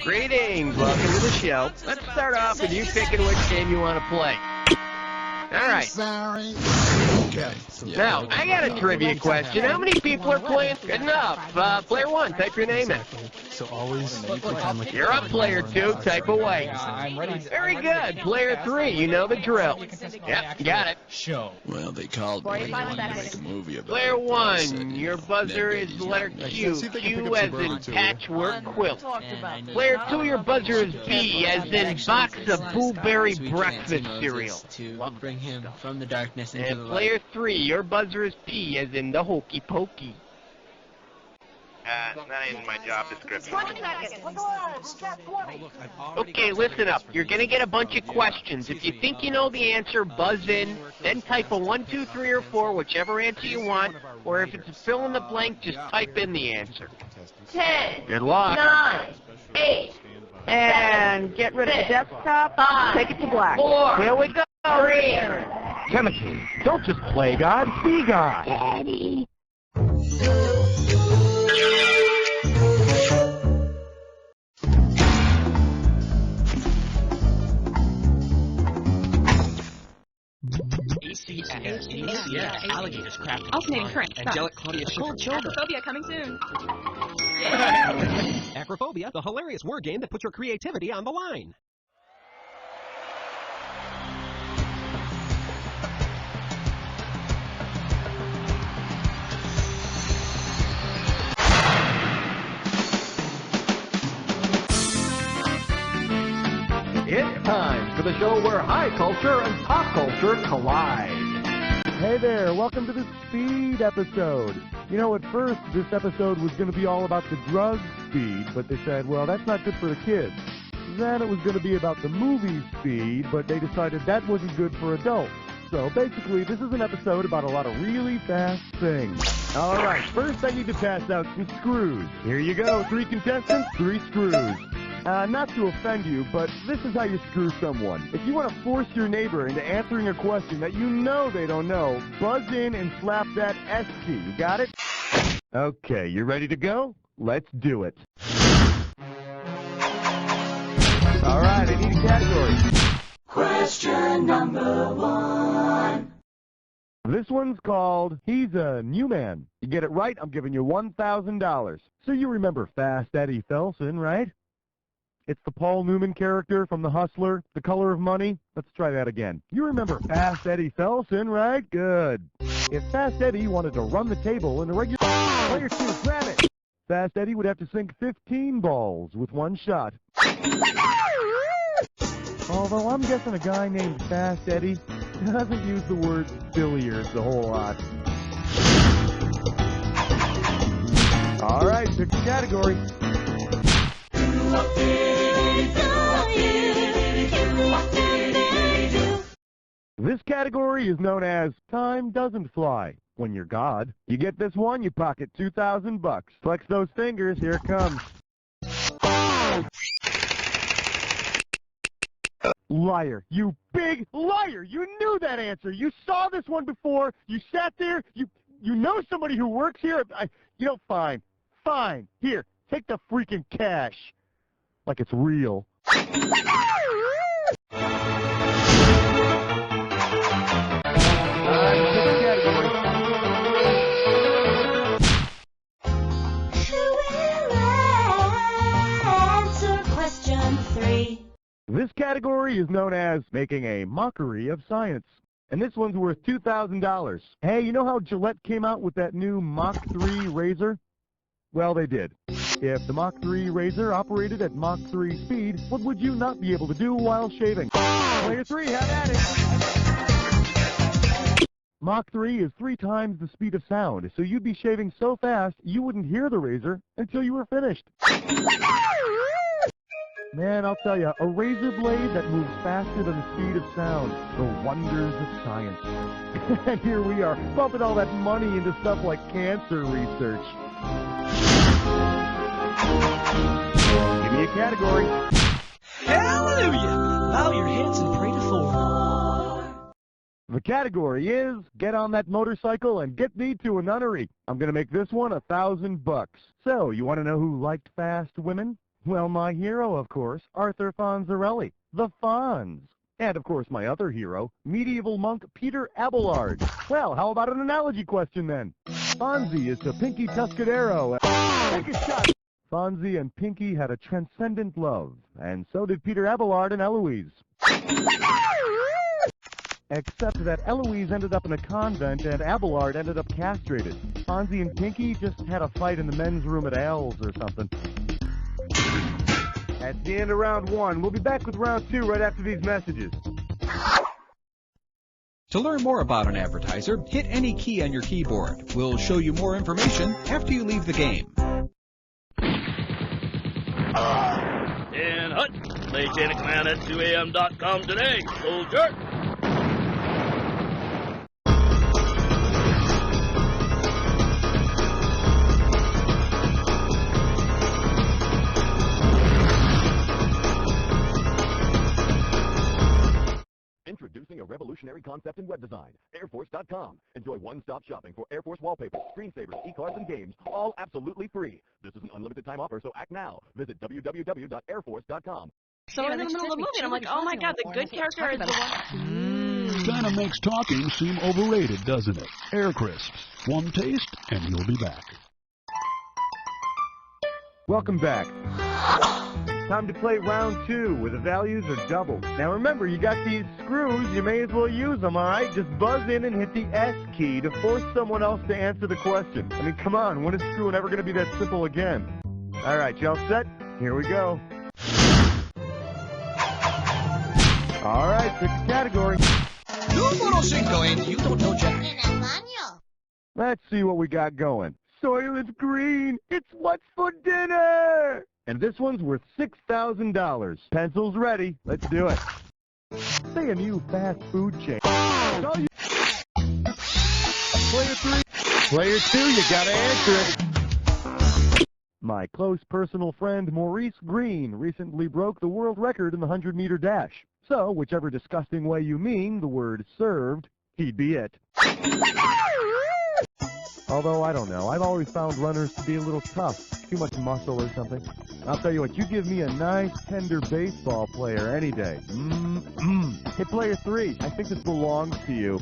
Greetings, welcome to the show. Let's start off with you picking which game you want to play. Alright. Sorry. Okay. Now, I got a trivia question. How many people are playing? Good enough. Player 1, type your name in. So always. You're up, player 2, type away. I'm ready. Very good. Player 3, you know the drill. Yep, got it. Show. Well, they called me and wanted to make a movie about Player it. I 1, said, your buzzer is the letter Q. See if they can pick Q up as some bourbon, in too. patchwork quilt. Player 2, your buzzer is B as in box of blueberry breakfast cereal. To bring him from the darkness into And the light. player 3, your buzzer is P as in the hokey pokey. Not in my job description. Okay, listen up. You're gonna get a bunch of questions. If you think you know the answer, buzz in, then type a 1, 2, 3, or 4, whichever answer you want, or if it's a fill in the blank, just type in the answer. 10, Good luck. 9, 8, And get rid of the desktop. 5, Take it to black. 4, Here we go. 3. Timothy, don't just play God, be God. Daddy. ACS, alligators crafted. Alternating current. Angelic Claudia Cold shoulder. Acrophobia coming soon. Acrophobia, the hilarious word game that puts your creativity on the line. It's time for the show where high culture and pop culture collide. Hey there, welcome to the Speed episode. You know, at first, this episode was going to be all about the drug Speed, but they said, well, that's not good for the kids. Then it was going to be about the movie Speed, but they decided that wasn't good for adults. So basically, this is an episode about a lot of really fast things. All right, first I need to pass out some screws. Here you go, 3 contestants, 3 screws. Not to offend you, but this is how you screw someone. If you want to force your neighbor into answering a question that you know they don't know, buzz in and slap that S key. You got it? Okay, you ready to go? Let's do it. All right, I need a category. Question number 1. This one's called He's a New Man. You get it right, I'm giving you $1,000. So you remember Fast Eddie Felson, right? It's the Paul Newman character from The Hustler, The Color of Money. Let's try that again. You remember Fast Eddie Felson, right? Good. If Fast Eddie wanted to run the table in a regular player 2, grab it. Fast Eddie would have to sink 15 balls with 1 shot. Although I'm guessing a guy named Fast Eddie doesn't use the word billiards a whole lot. All right, pick the category. This category is known as Time Doesn't Fly. When you're God, you get this one, you pocket $2,000. Flex those fingers, here it comes. Liar, you big liar! You knew that answer. You saw this one before. You sat there. You know somebody who works here. Fine. Fine. Here, take the freaking cash. Like it's real. Answer question 3. This category is known as making a mockery of science. And this one's worth $2,000. Hey, you know how Gillette came out with that new Mach 3 razor? Well, they did. If the Mach 3 razor operated at Mach 3 speed, what would you not be able to do while shaving? Player 3, have at it! Mach 3 is 3 times the speed of sound, so you'd be shaving so fast you wouldn't hear the razor until you were finished. Man, I'll tell you, a razor blade that moves faster than the speed of sound. The wonders of science. And here we are, pumping all that money into stuff like cancer research. Give me a category. Hallelujah! Bow your heads and pray to 4. The category is Get on That Motorcycle and Get Me to a Nunnery. I'm going to make this one $1,000. So, you want to know who liked fast women? Well, my hero, of course, Arthur Fonzarelli, the Fonz. And, of course, my other hero, medieval monk Peter Abelard. Well, how about an analogy question, then? Fonzie is to Pinky Tuscadero. Take a shot! Fonzie and Pinky had a transcendent love, and so did Peter Abelard and Eloise. Except that Eloise ended up in a convent and Abelard ended up castrated. Fonzie and Pinky just had a fight in the men's room at Al's or something. That's the end of round one. We'll be back with round two right after these messages. To learn more about an advertiser, hit any key on your keyboard. We'll show you more information after you leave the game. Dan Hut, lay chain of command at 2am.com today, soldier. Introducing a revolutionary concept in web design, Airforce.com. Enjoy one-stop shopping for Air Force wallpaper, screensavers, e-cards, and games, all absolutely free. This is an unlimited time offer, so act now. Visit www.airforce.com. So we're in the middle of the movie, and I'm like, oh my god, the good character is the one. Kinda makes talking seem overrated, doesn't it? Air Crisps. One taste, and you'll be back. Welcome back. Time to play round two, where the values are doubled. Now remember, you got these screws, you may as well use them, alright? Just buzz in and hit the S key to force someone else to answer the question. I mean, come on, when is screwing ever going to be that simple again? Alright, y'all set? Here we go. Alright, pick a category. Let's see what we got going. Soylent Green, it's what's for dinner! And this one's worth $6,000. Pencils ready. Let's do it. Say a new fast food chain. Player three. Player two, you gotta answer it. My close personal friend Maurice Green recently broke the world record in the 100-meter dash. So, whichever disgusting way you mean the word served, he'd be it. Although, I don't know. I've always found runners to be a little tough. Too much muscle or something. I'll tell you what, you give me a nice, tender baseball player any day. Hey, player three, I think this belongs to you.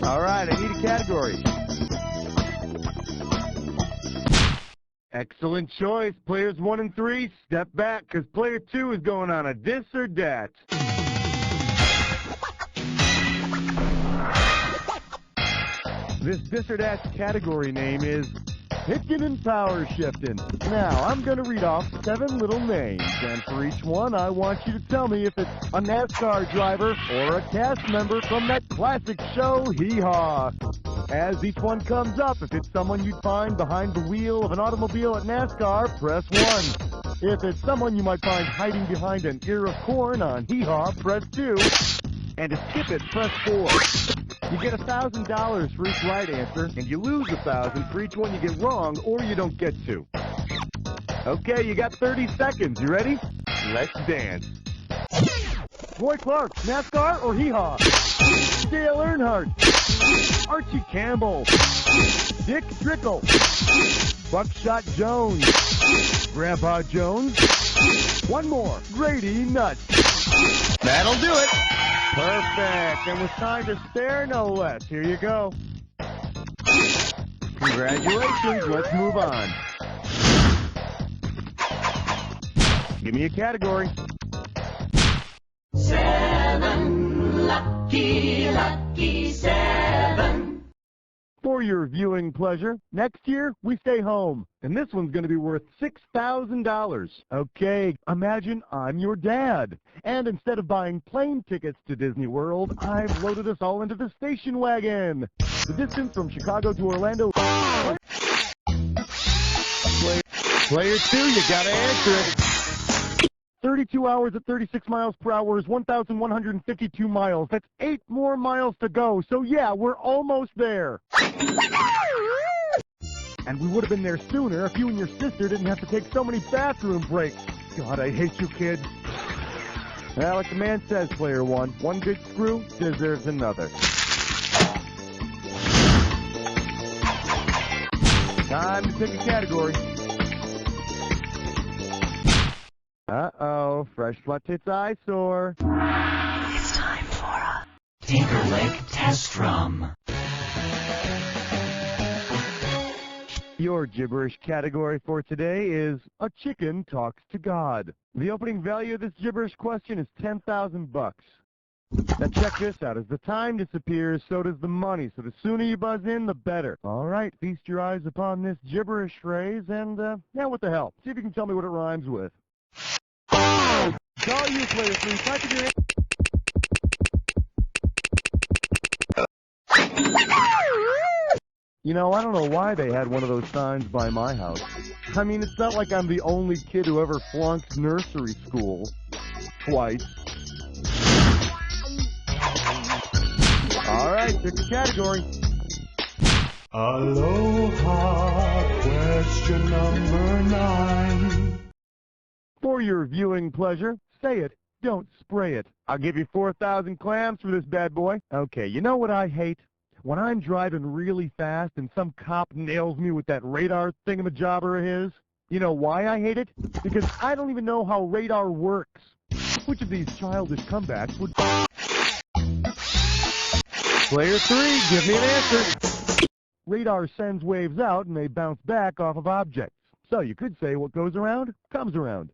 All right, I need a category. Excellent choice. Players one and three, step back, because player two is going on a this or dat. This or that category name is Pitching and Power Shifting. Now, I'm going to read off 7 little names, and for each one, I want you to tell me if it's a NASCAR driver or a cast member from that classic show, Hee Haw. As each one comes up, if it's someone you'd find behind the wheel of an automobile at NASCAR, press 1. If it's someone you might find hiding behind an ear of corn on Hee Haw, press 2. And to skip it, press 4. You get $1,000 for each right answer, and you lose $1,000 for each one you get wrong or you don't get to. Okay, you got 30 seconds. You ready? Let's dance. Roy Clark, NASCAR or Hee Haw? Dale Earnhardt, Archie Campbell, Dick Trickle, Buckshot Jones, Grandpa Jones. One more, Grady Nuts. That'll do it. Perfect. And with time to spare, no less. Here you go. Congratulations. Let's move on. Give me a category. 7, lucky 7. For your viewing pleasure, next year, we stay home. And this one's going to be worth $6,000. Okay, imagine I'm your dad. And instead of buying plane tickets to Disney World, I've loaded us all into the station wagon. The distance from Chicago to Orlando... Player two, you gotta answer it. 32 hours at 36 miles per hour is 1,152 miles. That's 8 more miles to go. So yeah, we're almost there. And we would have been there sooner if you and your sister didn't have to take so many bathroom breaks. God, I hate you kids. Well, like the man says, player one good screw deserves another. Time to pick a category. Uh-oh, fresh butt tits eyesore. It's time for a Tinkerlick Test Drum. Your gibberish category for today is A Chicken Talks to God. The opening value of this gibberish question is 10,000 bucks. Now check this out. As the time disappears, so does the money. So the sooner you buzz in, the better. All right, feast your eyes upon this gibberish phrase, and now what the hell? See if you can tell me what it rhymes with. It's all you, player 3. Type in your answer. You know, I don't know why they had one of those signs by my house. I mean, it's not like I'm the only kid who ever flunked nursery school. Twice. All right, pick a category. Aloha, question number 9. For your viewing pleasure, say it, don't spray it. I'll give you 4,000 clams for this bad boy. Okay, you know what I hate? When I'm driving really fast and some cop nails me with that radar thingamajobber of his. You know why I hate it? Because I don't even know how radar works. Which of these childish comebacks would... Player 3, give me an answer. Radar sends waves out and they bounce back off of objects. So you could say what goes around, comes around.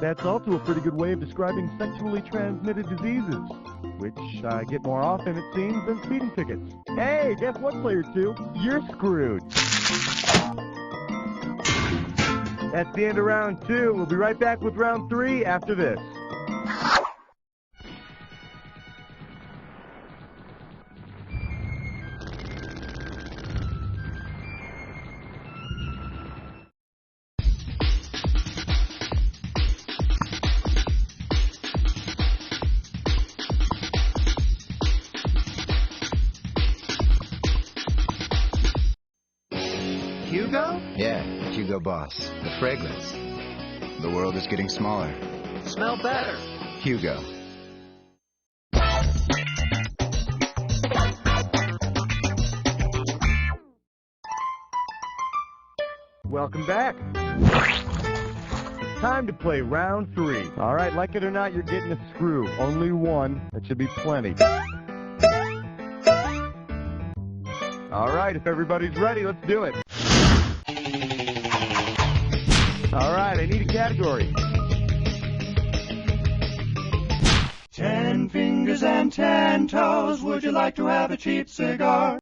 That's also a pretty good way of describing sexually transmitted diseases, which get more often, it seems, than speeding tickets. Hey, guess what, Player 2? You're screwed. That's the end of round 2. We'll be right back with round 3 after this. Hugo? Yeah, Hugo Boss. The fragrance. The world is getting smaller. Smell better. Hugo. Welcome back. Time to play round 3. All right, like it or not, you're getting a screw. Only one. That should be plenty. All right, if everybody's ready, let's do it. All right, I need a category. 10 fingers and 10 toes, would you like to have a cheap cigar?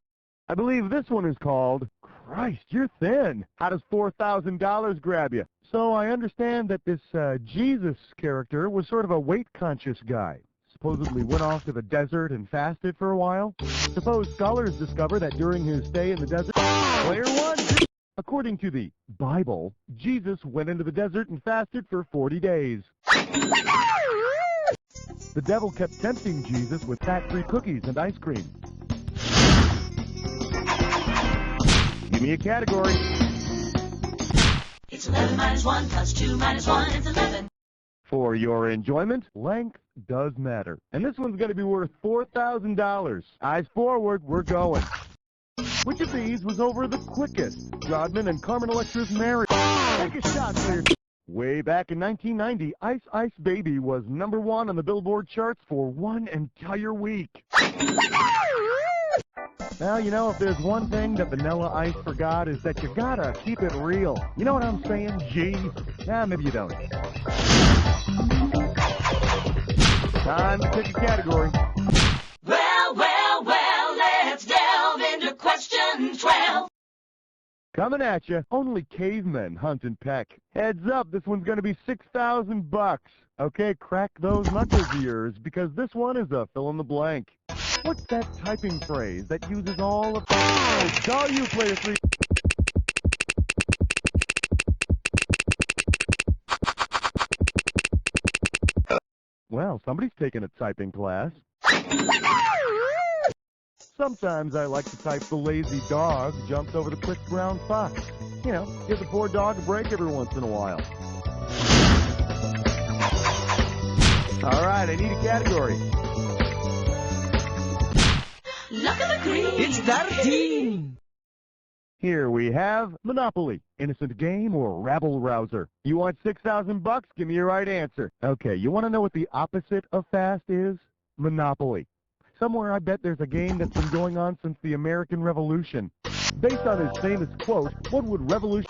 I believe this one is called, Christ, you're thin. How does $4,000 grab you? So I understand that this Jesus character was sort of a weight-conscious guy. Supposedly went off to the desert and fasted for a while. Suppose scholars discover that during his stay in the desert... Player 1! According to the Bible, Jesus went into the desert and fasted for 40 days. The devil kept tempting Jesus with fat-free cookies and ice cream. Give me a category. It's 11 minus 1 plus 2 minus 1, it's 11. For your enjoyment, length does matter. And this one's going to be worth $4,000. Eyes forward, we're going. Which of these was over the quickest? Rodman and Carmen Electra's marriage. Take a shot, player. Way back in 1990, Ice Ice Baby was #1 on the Billboard charts for 1 entire week. Now, you know, if there's one thing that Vanilla Ice forgot is that you gotta keep it real. You know what I'm saying, G? Nah, maybe you don't. Time to pick a category. Well, well, well, let's delve into question 12. Coming at you, only cavemen hunt and peck. Heads up, this one's gonna be $6,000. Okay, crack those knuckles of yours, because this one is a fill in the blank. What's that typing phrase that uses all of... It's all you, player 3. Well, somebody's taking a typing class. Sometimes I like to type the lazy dog jumps over the quick brown fox. You know, give the poor dog a break every once in a while. All right, I need a category. Look at the green. It's 13. Here we have Monopoly. Innocent game or rabble-rouser? You want 6,000 bucks? Give me your right answer. Okay, you want to know what the opposite of fast is? Monopoly. Somewhere I bet there's a game that's been going on since the American Revolution. Based on his famous quote, what would revolution...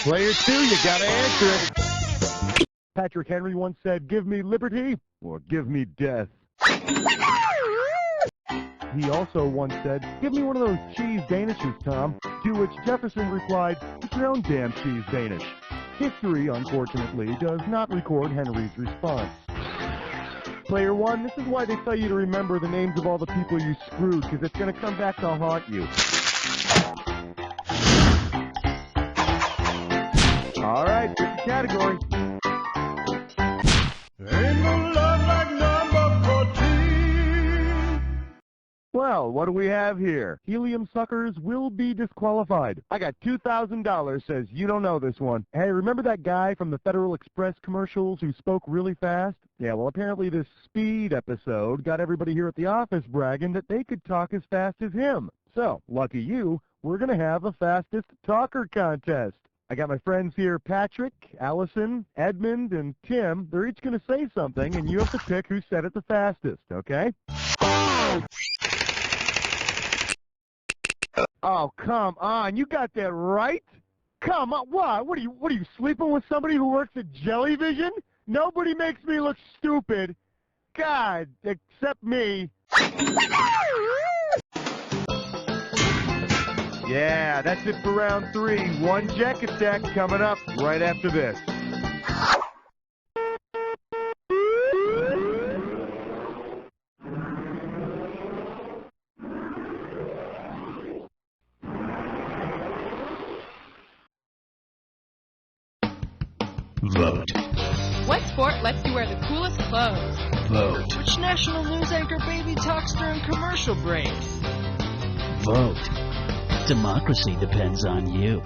Player 2, you gotta answer it. Patrick Henry once said, give me liberty or give me death. He also once said, give me one of those cheese danishes, Tom. To which Jefferson replied, it's your own damn cheese danish. History, unfortunately, does not record Henry's response. Player 1, this is why they tell you to remember the names of all the people you screwed, because it's going to come back to haunt you. All right, pick the category. Ain't no love like number 14. Well, what do we have here? Helium suckers will be disqualified. I got $2,000, says you don't know this one. Hey, remember that guy from the Federal Express commercials who spoke really fast? Yeah, well, apparently this speed episode got everybody here at the office bragging that they could talk as fast as him. So, lucky you, we're going to have a fastest talker contest. I got my friends here, Patrick, Allison, Edmund, and Tim. They're each going to say something, and you have to pick who said it the fastest, okay? Oh, come on. You got that right? Come on. What? What are you sleeping with somebody who works at Jellyvision? Nobody makes me look stupid. God, except me. Yeah, that's it for round 3. One Jack Attack coming up right after this. Vote. What sport lets you wear the coolest clothes? Vote. Which national news anchor baby talks during commercial breaks? Vote. Democracy depends on you.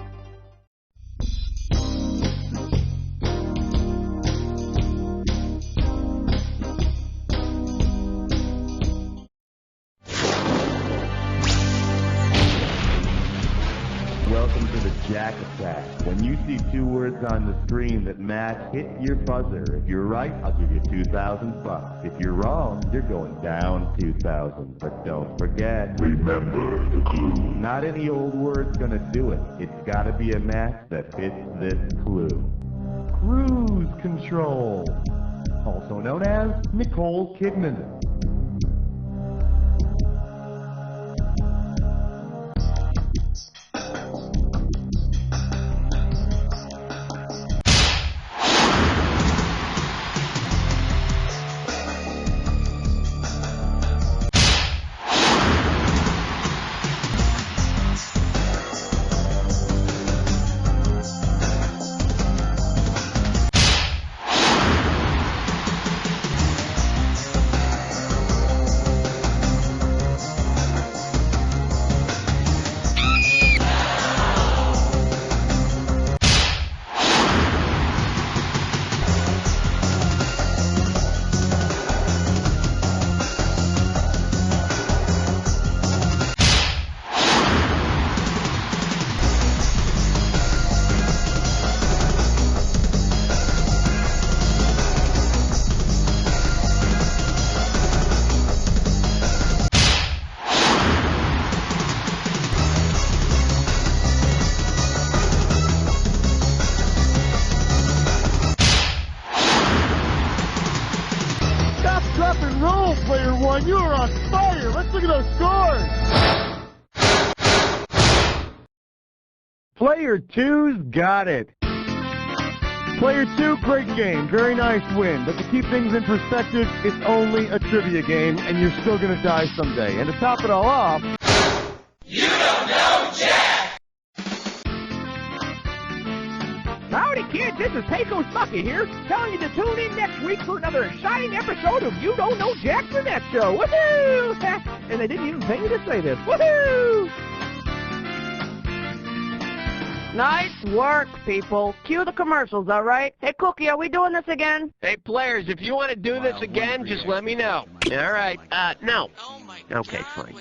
Welcome to the Jack Attack. When you see 2 words on the screen that match, hit your buzzer. If you're right, I'll give you 2,000 bucks. If you're wrong, you're going down 2,000. But don't forget, remember the clue. Not any old word's gonna do it. It's gotta be a match that fits this clue. Cruise control, also known as Nicole Kidman. Player 1, you are on fire! Let's look at those scores! Player 2's got it. Player 2, great game. Very nice win. But to keep things in perspective, it's only a trivia game, and you're still going to die someday. And to top it all off... You don't know Jack! Howdy, kids. This is Pecos Bucky here, telling you to tune in next week for another exciting episode of You Don't Know Jack the Netshow. Woohoo! And they didn't even pay me to say this. Woohoo! Nice work, people. Cue the commercials, all right? Hey, Cookie, are we doing this again? Hey, players, if you want to do this again, just let me know. All right. No. Okay, fine.